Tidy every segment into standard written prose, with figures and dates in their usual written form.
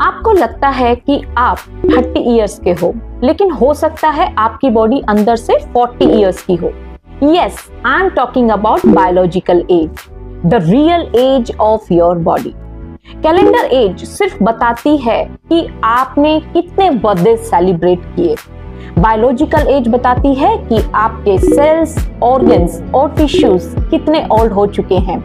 आपको लगता है कि आप 30 इयर्स के हो, लेकिन हो सकता है आपकी बॉडी अंदर से 40 इयर्स की हो। Yes, I am talking about biological age, the real age of your body. Calendar age सिर्फ बताती है कि आपने कितने बर्थडे सेलिब्रेट किए। बायोलॉजिकल एज बताती है कि आपके सेल्स, ऑर्गन्स और टिश्यूज कितने ओल्ड हो चुके हैं।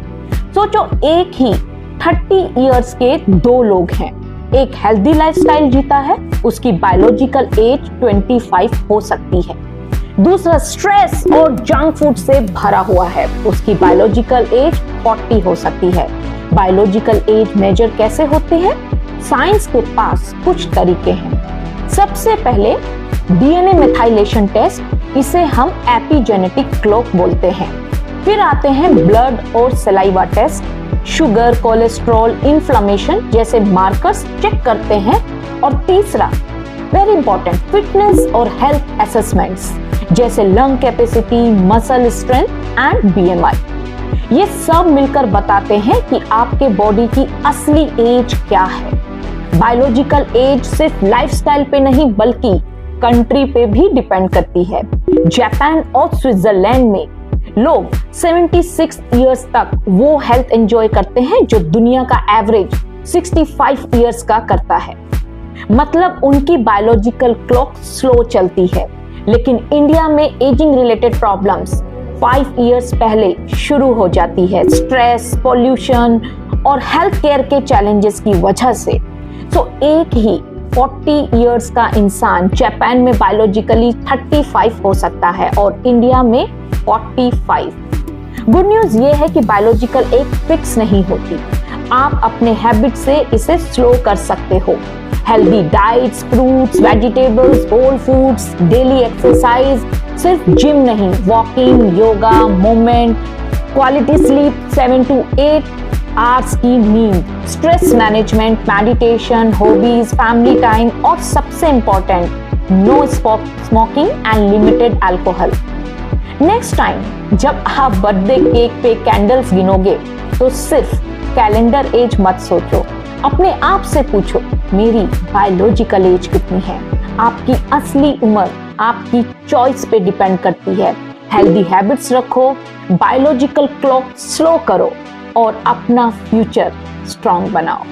सोचो, एक ही 30 इयर्स के दो लोग हैं। एक हेल्दी लाइफस्टाइल जीता है, उसकी बायोलॉजिकल एज 25 हो सकती है। दूसरा स्ट्रेस और जंक फूड से भरा हुआ है, उसकी बायोलॉजिकल एज 40 हो सकती है। बायोलॉजिकल एज मेजर कैसे होते हैं? साइंस के पास कुछ तरीके हैं। सबसे पहले डीएनए मेथाइलेशन टेस्ट, इसे हम एपिजेनेटिक क्लॉक बोलते हैं। फिर आते हैं ब्लड और saliva test, sugar, cholesterol, inflammation जैसे मार्कर्स चेक करते हैं। और तीसरा वेरी इंपॉर्टेंट, फिटनेस और हेल्थ असेसमेंट्स जैसे lung capacity, muscle strength and BMI. ये सब मिलकर बताते हैं कि आपके बॉडी की असली एज क्या है। बायोलॉजिकल एज सिर्फ लाइफस्टाइल पे नहीं बल्कि कंट्री पे भी डिपेंड करती है। जापान और स्विट्जरलैंड में लोग 76 इयर्स तक वो हेल्थ एंजॉय करते हैं जो दुनिया का एवरेज 65 इयर्स का करता है। मतलब उनकी बायोलॉजिकल क्लॉक स्लो चलती है। लेकिन इंडिया में एजिंग रिलेटेड प्रॉब्लम्स 5 इयर्स पहले शुरू हो जाती है, स्ट्रेस, पॉल्यूशन और हेल्थ केयर के चैलेंजेस की वजह से। तो एक ही 40 इयर्स का इंसान जापान में बायोलॉजिकली 35 हो सकता है और इंडिया में 45। गुड न्यूज ये है कि बायोलॉजिकल एक फिक्स नहीं होती। आप अपने हैबिट से इसे स्लो कर सकते हो। Healthy diets, fruits, vegetables, whole foods, daily exercise, सिर्फ जिम नहीं, walking, yoga, movement, quality sleep 7 to 8 hours की नींद, stress management, meditation, hobbies, family time और सबसे important no smoking and limited alcohol. Next time जब आप बर्थडे केक पे candles गिनोगे तो सिर्फ कैलेंडर एज मत सोचो, अपने आप से पूछो मेरी बायोलॉजिकल एज कितनी है। आपकी असली उम्र आपकी चॉइस पे डिपेंड करती है। हेल्दी हैबिट्स रखो, बायोलॉजिकल क्लॉक स्लो करो और अपना फ्यूचर स्ट्रॉन्ग बनाओ।